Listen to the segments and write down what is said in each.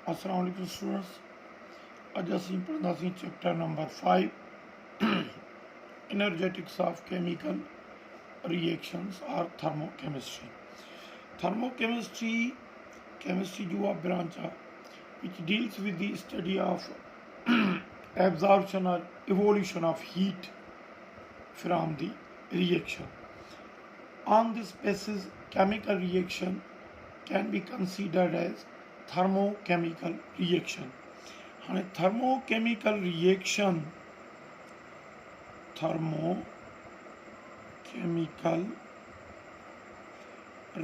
अस्सलाम वालेकुम स्टूडेंट्स। अज असीं पढ़ंदासीं chapter number 5 energetics of chemical reactions और थर्मोकेमिस्ट्री। थर्मोकेमिस्ट्री केमिस्ट्री जो आ ब्रांच आ which deals with the study of absorption or evolution of heat from the reaction. On this basis, chemical reaction can be considered as thermochemical reaction. हाँ, thermochemical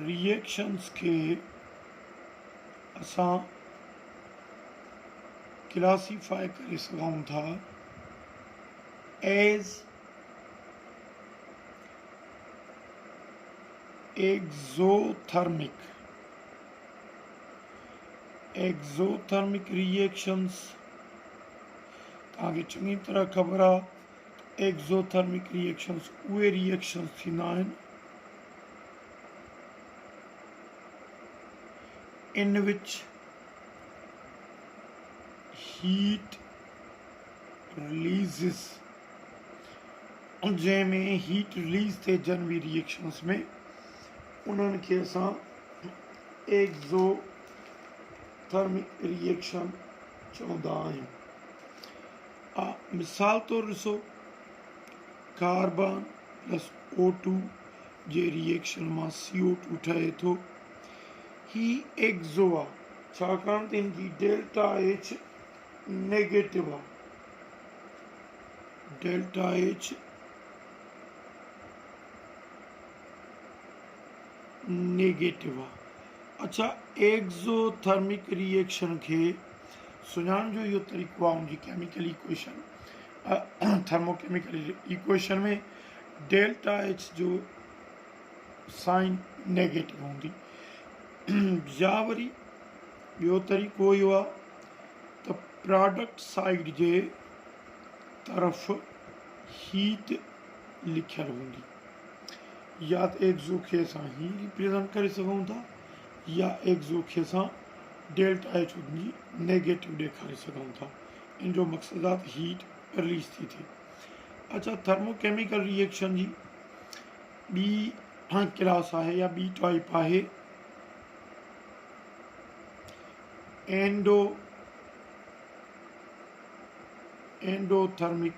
reactions के असां classify करे सघूं था age exothermic reactions. तव्हांखे चङी तरह ख़बर आहे एक्सोथर्मिक रिएक्शंस उहे रिएक्शंस थींदा आहिनि in which heat releases, जंहिंमें हीट रिलीज़ थिए जनवी रिएक्शंस में उन्हनि खे असां एक्सोथर्मिक रिएक्शन चवंदा आहियूं। मिसाल तौरु ॾिसो, कार्बन प्लस O2 जे रिएक्शन मां CO2 ठहे थो। ही एक्सो आहे छाकाणि त हिनजी डेल्टा एच नेगेटिव आहे। डेल्टा एच नेगेटिव आहे। अच्छा, एक्सोथर्मिक रिएक्शन खे सुञाण जो इहो तरीक़ो आहे उनजी केमिकल इक्वेशन थर्मोकेमिकल इक्वेशन में डेल्टा एच जो साइन नेगेटिव हूंदी। या वरी ॿियो तरीक़ो इहो आहे त प्रोडक्ट साइड जे तरफ़ हीट लिखियलु हूंदी। या त एक्सो खे असां ही रिप्रेज़ेंट करे सघूं था या एक्सो खे असां डेल्टा एच जी नेगेटिव ॾेखारे सघूं था। इन जो मक़सदु आहे त हीट रिलीज़ थी थिए। अच्छा, थर्मोकेमिकल रिएक्शन जी ॿी क्लास आहे या ॿी टाइप आहे एंडोथर्मिक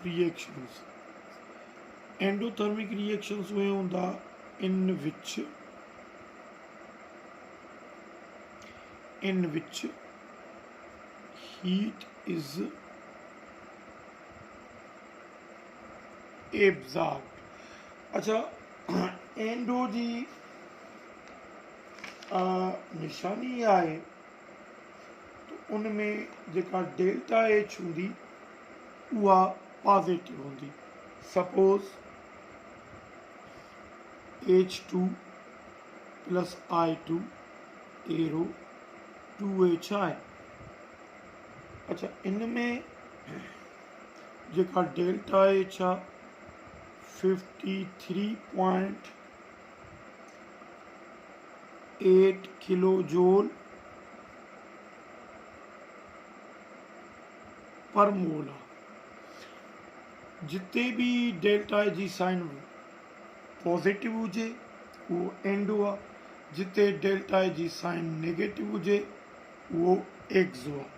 रिएक्शंस। एंडोथर्मिक रिएक्शंस उहे हूंदा in which heat is absorbed। अच्छा, एंडो जी निशानी आहे तो उनमें जेका डेल्टा एच हूंदी उहा पॉजिटिव हूंदी। Suppose H2 plus I2 arrow 2H आहे। अच्छा, इनमें जेका डेल्टा एच आहे 53.8 किलो जूल पर मोल आहे। जिते भी डेल्टा जी साइन पॉजिटिव हुजे उहो एंडो आहे, जिते डेल्टा जी साइन नेगेटिव हुजे उहो एक्सो आहे।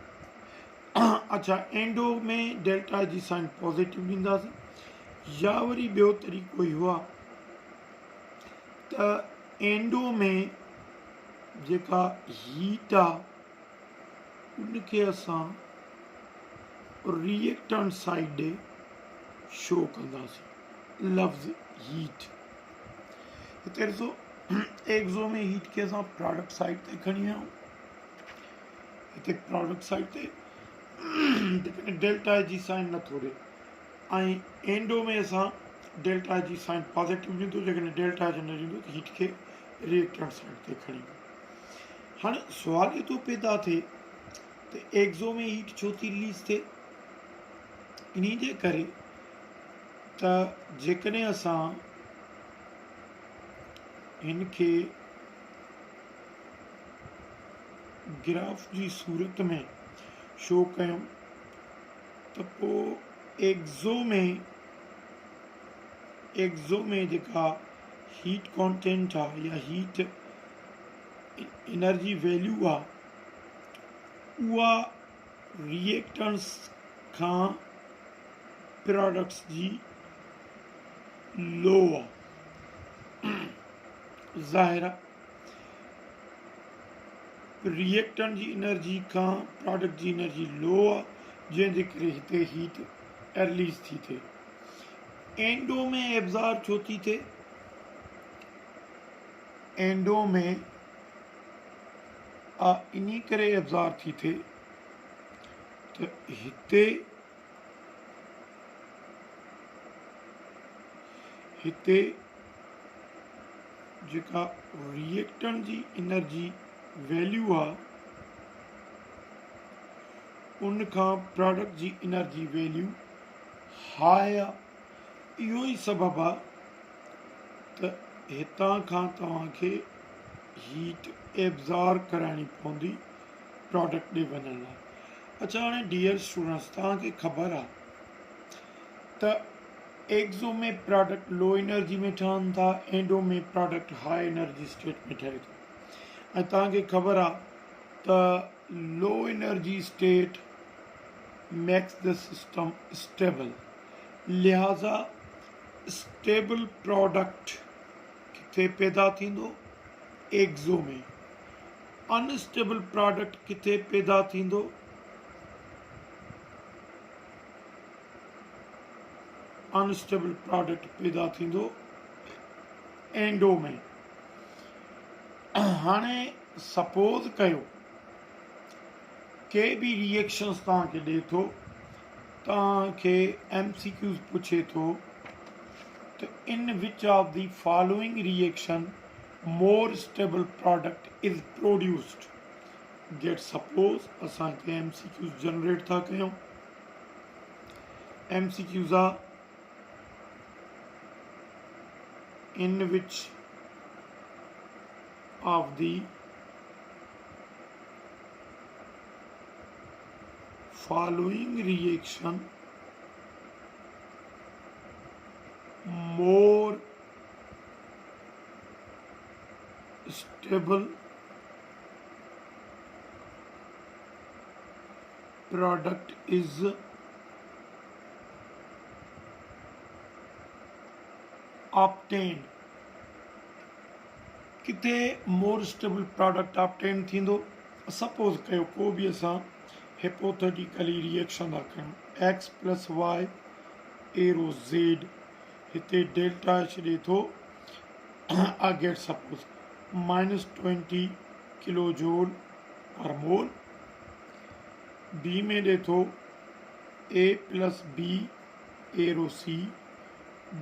अच्छा, एंडो में डेल्टा जी साइन पॉजिटिव ॾींदासीं। या वरी ॿियो तरीक़ो इहो आहे त एंडो में जेका हीट आहे उनखे असां रिएक्टेंट साइड ॾे शो कंदासीं लफ़्ज़ हीट। हिते ॾिसो, एक्सो में हीट खे असां प्रोडक्ट साइड ते खणी विया आहियूं। हिते प्रोडक्ट साइड ते जेकॾहिं डेल्टा जी साइन नथो ॾे, ऐं एंडो में असां डेल्टा जी साइन पॉजिटिव ॾींदो, जेकॾहिं डेल्टा जो न ॾींदो त हीट खे रिएक्टेंट साइड ते खणी ईंदो। हाणे सुवाल इहो थो पैदा थिए त एक्सो में हीट छो थी रिलीज़ थिए? इन जे करे त जेकॾहिं असां इनके ग्राफ जी सूरत में शो कयूं त पोइ एग्ज़ो में जेका हीट कॉन्टेंट आहे या हीट एनर्जी वैल्यू आहे उहा रिएक्टेंट्स खां प्रोडक्ट्स जी लो आहे। ज़ाहिर आहे रिएक्टेंट जी एनर्जी खां प्रोडक्ट जी एनर्जी लो आहे, जंहिंजे करे हिते हीट रिलीज़ थी थिए। एंडो में एब्ज़ॉर्ब छो थी थिए? एंडो में इन्ही करे एब्ज़ॉर्ब थी थिए त हिते जेका रिएक्टेंट जी एनर्जी वैल्यू आहे उन खां प्रोडक्ट जी एनर्जी वैल्यू हाई आहे। इहो ई सबबु आहे त हितां खां तव्हांखे हीट एब्ज़ॉर्ब कराइणी पवंदी प्रोडक्ट ॾे वञण लाइ। अच्छा, हाणे डियर स्टूडेंट्स, तव्हांखे ख़बर आहे त एक्ज़ो में प्रोडक्ट लो एनर्जी में ठहनि था, एंडो में प्रोडक्ट हाई एनर्जी स्टेट में ठहे थो। ऐं तव्हांखे ख़बर आहे त low energy state makes the system stable, लिहाज़ा स्टेबल प्रोडक्ट किथे पैदा थींदो? एक्ज़ो में। अनस्टेबल प्रोडक्ट किथे पैदा थींदो? अनस्टेबल प्रोडक्ट पैदा थींदो एंडो में। हाणे सपोज कयो के बि रिएक्शन्स तव्हांखे ॾिए थो, तव्हांखे MCQs पुछे थो त इन which of the following reaction more stable product is produced. Gate suppose असां हिते MCQs जनरेट था कयूं। MCQs are in which of the following reaction more stable product is obtained? किथे मोर स्टेबल प्रोडक्ट ऑब्टेन थींदो? Suppose कयो को बि असां हिपोथेटिकली रिएक्शन था कयूं, X plus Y arrow Z, हिते डेल्टा एच ॾिए थो gate suppose -20 kilo joule per मोल। बी में ॾिए थो A plus B arrow C,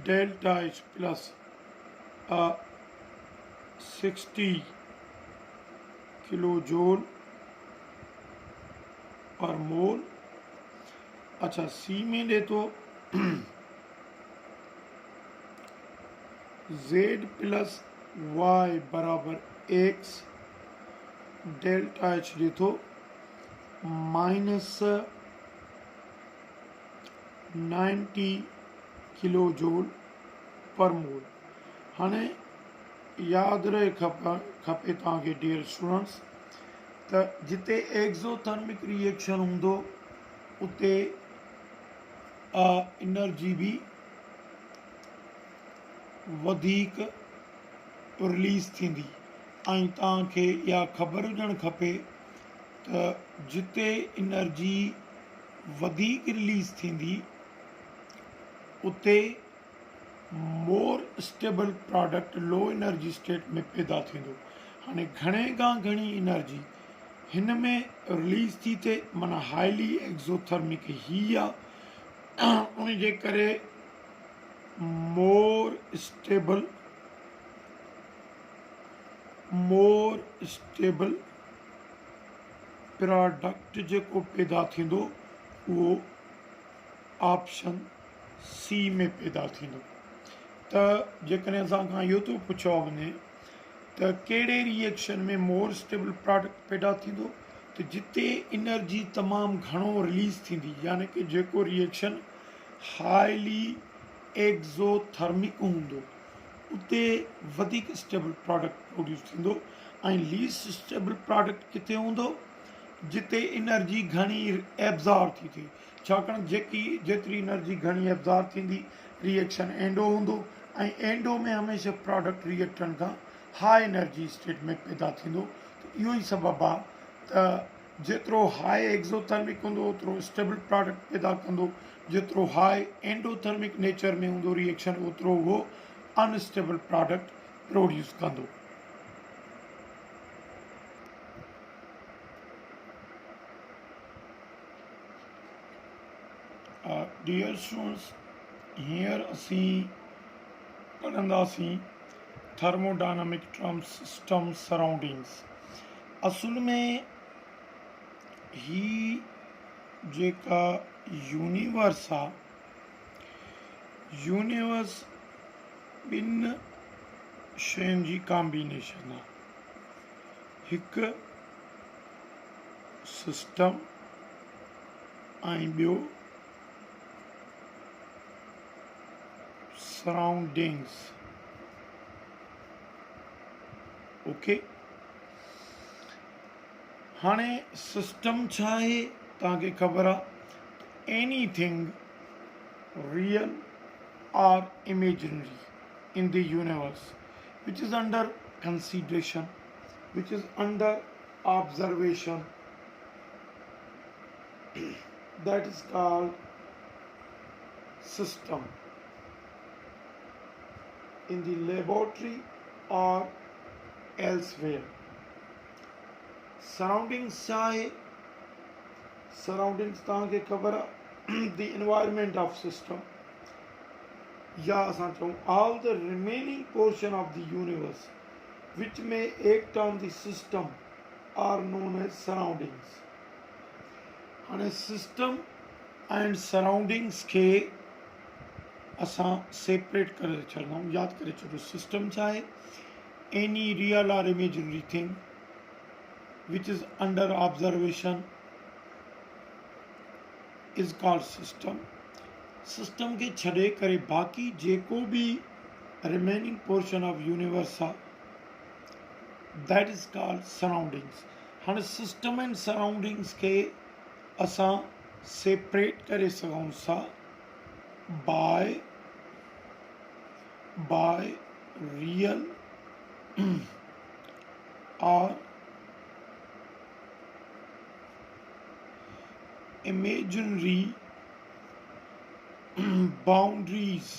delta H plus 60 kilo joule per mole. अच्छा, सी में ॾिए थो Z प्लस वाई बराबर एक्स, डेल्टा एच ॾिए थो -90 किलो जूल पर मोल। हाणे यादि रहे खपे तव्हांखे डियर स्टूडेंट्स त जिते एक्ज़ोथर्मिक रिएक्शन हूंदो उते एनर्जी बि वधीक रिलीज़ थींदी। ऐं तव्हांखे इहा ख़बर हुजणु खपे त जिते एनर्जी वधीक रिलीज़ थींदी उते मोर स्टेबल प्रोडक्ट लो एनर्जी स्टेट में पैदा थींदो। हाणे घणे खां घणी एनर्जी हिन में रिलीज़ थी थिए, माना हाईली एक्ज़ोथर्मिक ही आहे। उन जे करे मोर स्टेबल प्रोडक्ट जेको पैदा थींदो उहो ऑप्शन सी में पैदा थींदो। त जेकॾहिं असां खां इहो थो पुछियो वञे त कहिड़े रिएक्शन में मोर स्टेबल प्रोडक्ट पैदा थींदो, त जिते एनर्जी तमामु घणो रिलीज़ थींदी, यानी कि जेको रिएक्शन हाईली एक्ज़ोथर्मिक हूंदो उते वधीक स्टेबल प्रोडक्ट प्रोड्यूस थींदो, ऐं लीस्ट स्टेबल प्रोडक्ट किथे हूंदो, जिते एनर्जी घणी एब्ज़ॉर्ब थी थिए। छाकाणि जेतिरी एनर्जी घणी एब्ज़ॉर्ब थींदी रिएक्शन एंडो हूंदो, ऐं एंडो में हमेशह प्रोडक्ट रिएक्टेंट खां हाई एनर्जी स्टेट में पैदा थींदो। त इहो ई सबबु आहे त जेतिरो हाई एक्ज़ोथर्मिक हूंदो ओतिरो स्टेबल प्रोडक्ट पैदा कंदो, जेतिरो हाई एंडोथर्मिक नेचर में हूंदो रिएक्शन ओतिरो उहो अनस्टेबल प्रोडक्ट प्रोड्यूस कंदो। डियर स्टूडेंट्स, हींअर असीं पढ़ंदासीं थर्मोडायनामिक टर्म्स सिस्टम सराउंडिंग्स। असुल में ही जेका यूनिवर्स आहे, यूनिवर्स ॿिनि शयुनि जी कॉम्बिनेशन आहे। हिकु सिस्टम ऐं ॿियो सराउंडिंग्स। ओके, हाणे सिस्टम छा आहे तव्हांखे ख़बर आहे, anything real or imaginary in the universe which is under consideration, which is under observation, that is called system in the laboratory or elsewhere. Surroundings चाहे surroundings तव्हांखे ख़बर आहे the environment of system, या असां चऊं all the remaining portion of the universe which may act on the system are known as surroundings. हाणे system and surroundings खे असां सेपरेट करे छॾंदा, यादि करे छॾियो। सिस्टम छा आहे, एनी रियल और imaginary thing which is under observation is called system. System खे छॾे करे बाक़ी जेको बि रिमेनिंग पोर्शन ऑफ यूनिवर्स आहे दैट इज़ कॉल्ड सराउंडिंग्स। हाणे सिस्टम एंड सराउंडिंग्स खे असां सेपरेट करे सघूं था बाय रियल और imaginary boundaries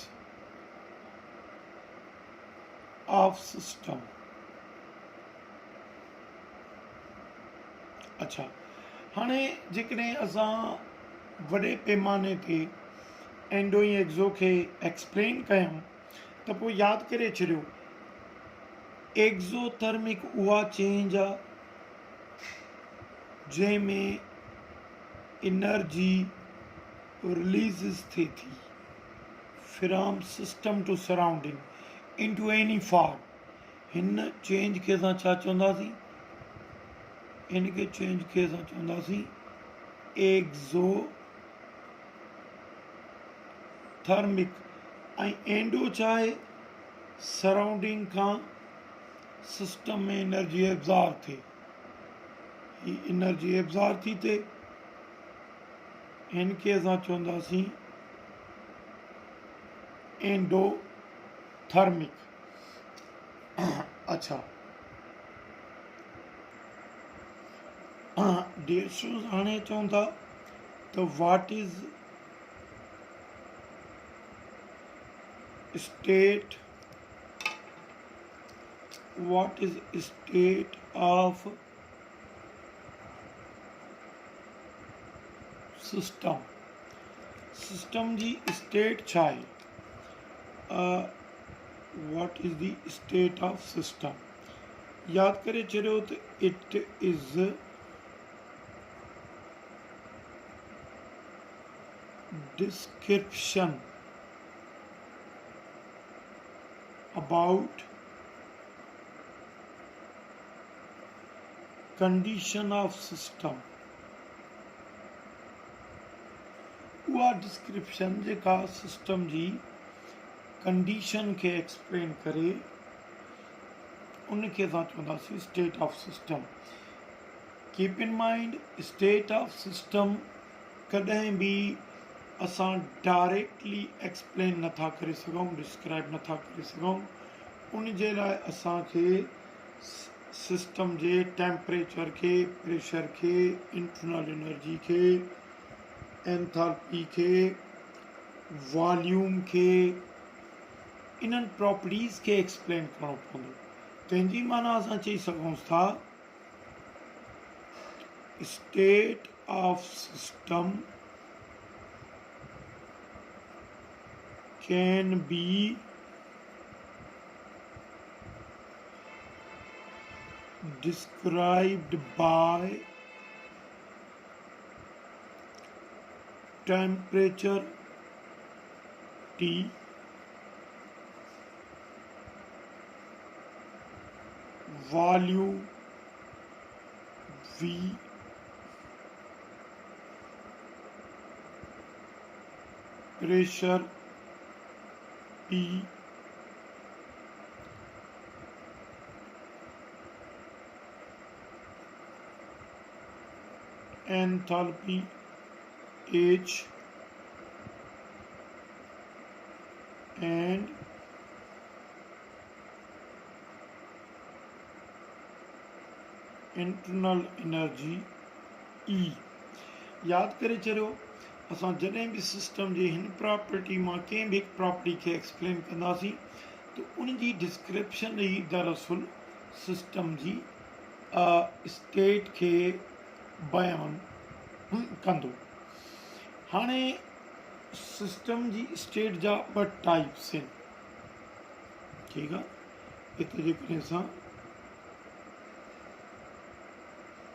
of system। अच्छा, हाणे जेकॾहिं असां वॾे पैमाने ते एंडो ऐं एक्ज़ो खे एक्सप्लेन कयूं त पोइ यादि करे छॾियो, एक्ज़ोथर्मिक उहा चेंज आहे जंहिंमें एनर्जी रिलीज़ थिए थी from system to surrounding in to any form. हिन चेंज खे असां छा चवंदासीं, इन खे चेंज खे असां चवंदासीं एक्ज़ोथर्मिक। ऐं एंडो छा आहे, सराउंडिंग खां सिस्टम में एनर्जी एब्ज़ॉर्ब थिए, ही एनर्जी एब्ज़ॉर्ब थी थिए, हिन खे असां चवंदासीं एंडोथर्मिक। अच्छा, डियर स्टूडेंट्स, हाणे चऊं था त what is state of system जी स्टेट छा आहे, what is the state of system. यादि करे छॾियो त it is description about condition of system उहा डिस्क्रिप्शन जेका सिस्टम जी कंडीशन खे एक्सप्लेन करे उनखे असां चवंदासीं state of system. Keep in mind state of system कॾहिं बि असां डायरेक्टली एक्सप्लेन नथा करे सघूं, डिस्क्राइब नथा करे सघूं। उन जे लाइ असांखे सिस्टम जे टेम्परेचर खे, प्रेशर खे, इंटरनल एनर्जी खे, एंथैल्पी खे, वॉल्यूम खे, इन्हनि प्रॉपर्टीज़ खे एक्सप्लेन करणो पवंदो। तंहिंजी माना असां चई सघूं था state of system can be described by temperature T, volume V, pressure P, enthalpy H, and internal energy E। याद करे छॾियो असां जॾहिं बि सिस्टम जी हिन प्रॉपर्टी मां कंहिं बि प्रॉपर्टी खे एक्सप्लेन कंदासीं तो उन जी डिस्क्रिप्शन ई दरअसल सिस्टम जी स्टेट खे बयानु कंदो। हाणे सिस्टम जी स्टेट जा ॿ टाइप्स आहिनि, ठीकु आहे। हिते जेकॾहिं असां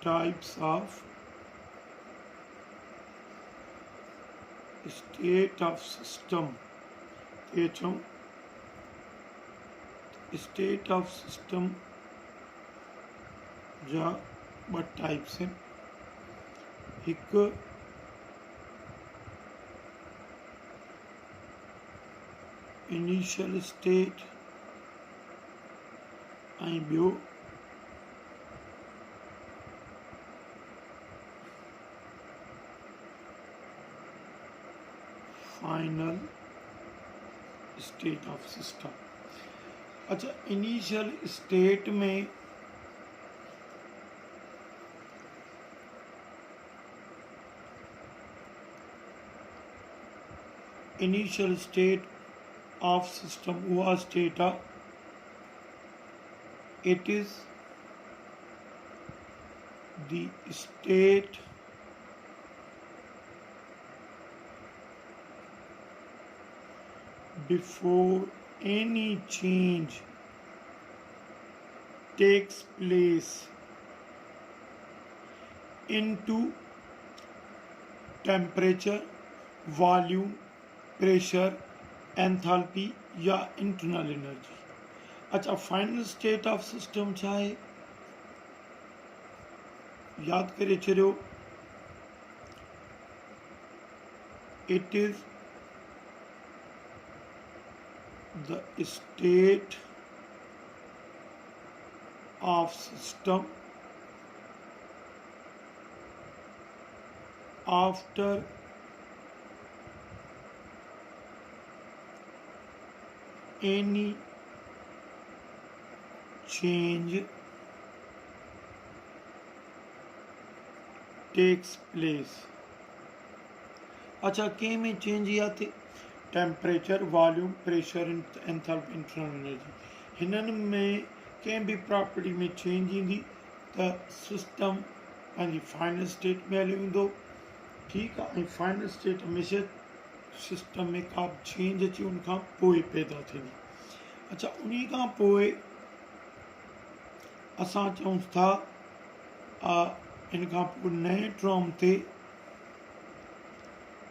types of state of system के चऊं, स्टेट ऑफ सिस्टम जा ॿ टाइप्स आहिनि। हिकु इनिशियल स्टेट ऐं ॿियो फाइनल स्टेट ऑफ सिस्टम। अच्छा, इनिशियल स्टेट में इनिशियल स्टेट ऑफ सिस्टम हुआ स्टेट आहे, it is the state before any change takes place into temperature, volume, pressure, enthalpy या internal energy। अच्छा, फाइनल स्टेट ऑफ सिस्टम छा आहे? याद करे छॾियो, it is the state of system after any change takes place। अच्छा, कंहिं में चेंज या थे? Temperature, volume, pressure, enthalpy, internal energy, हिननि में कंहिं बि प्रॉपर्टी में चेंज ईंदी त सिस्टम पंहिंजी फाइनल स्टेट में हली वेंदो, ठीकु आहे। ऐं फाइनल स्टेट हमेशह सिस्टम में का बि चेंज अची उनखां पोइ पैदा थींदी। अच्छा, उन खां पोइ असां चऊं था इन खां पोइ नए ट्रम ते,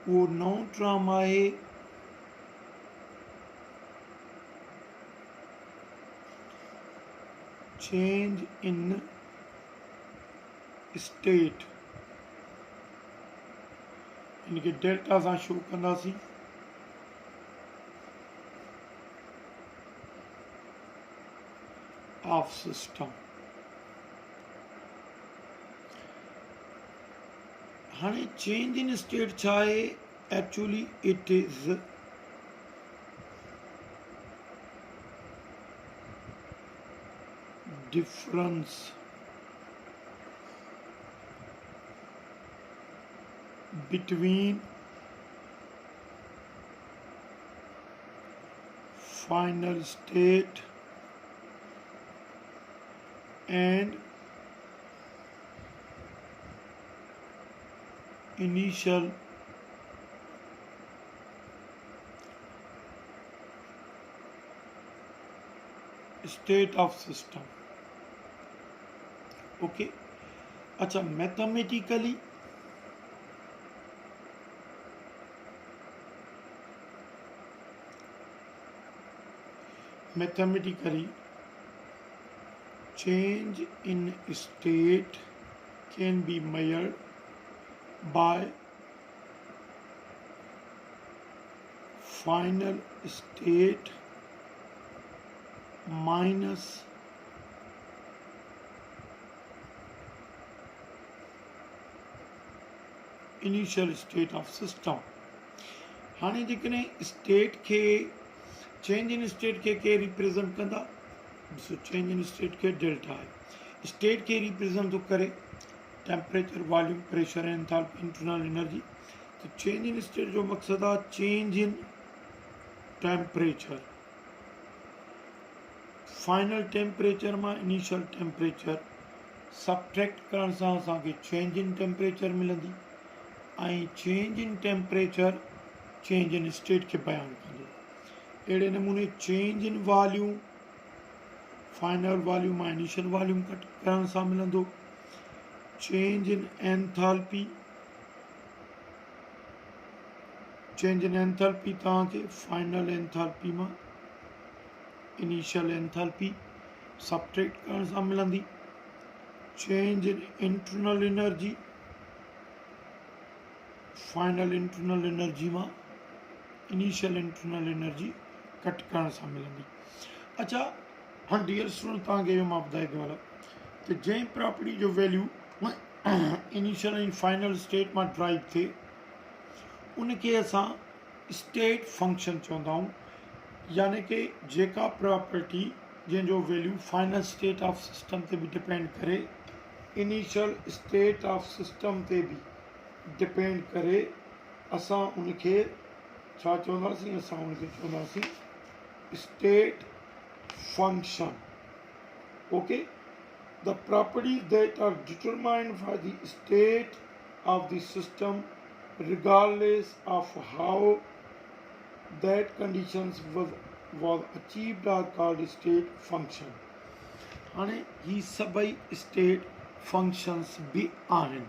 उहो नओं ट्रम आहे चेंज इन स्टेट इनके डेल्टा सां शो कंदासीं। ऑफ सिस्टम हाँ चेंज इन स्टेट छा है actually it is difference between final state and initial state of system। Okay अच्छा mathematically change in state can be measured by final state minus initial state of system। हाणे जेकॾहिं state के change in state के represent कंदा so change in state के delta है। State के represent तो करे temperature volume pressure enthalpy internal energy. तो चेंज इन स्टेट जो मकसद है change in temperature final temperature में इनिशियल टेम्परेचर सब्ट्रैक्ट करण सां असांखे चेंज इन टेम्परेचर मिलंदी ऐं change in temperature change in state के बयान कंदो। अड़े नमूने change in volume final volume में इनिशियल वॉल्यूम कट करण सां मिलंदो। चेंज इन एंथैल्पी तव्हांखे फाइनल एंथैल्पी में इनिशियल एंथैल्पी सब्ट्रैक्ट करण सां मिलंदी। Change in internal energy final internal energy में इनिशियल इंटरनल एनर्जी कट करण सां मिलंदी। अच्छा हाँ डियर स्टूडेंट तव्हांखे मां ॿुधाए थो हलां त जंहिं प्रॉपर्टी जो वैल्यू इनिशियल ऐं फाइनल स्टेट में ड्राइव थिए उनखे असां स्टेट फंक्शन चवंदा आहियूं। यानी कि जेका प्रॉपर्टी जंहिंजो value final state of system ते भी डिपेंड करे इनिशियल स्टेट ऑफ सिस्टम ते भी डिपेंड करे असां उनखे छा चवंदासीं असां उनखे चवंदासीं state function। okay the properties that are determined by the state of the system regardless of how that conditions was achieved are called state function। हाणे ही सभई स्टेट फंक्शंस भी आहिनि।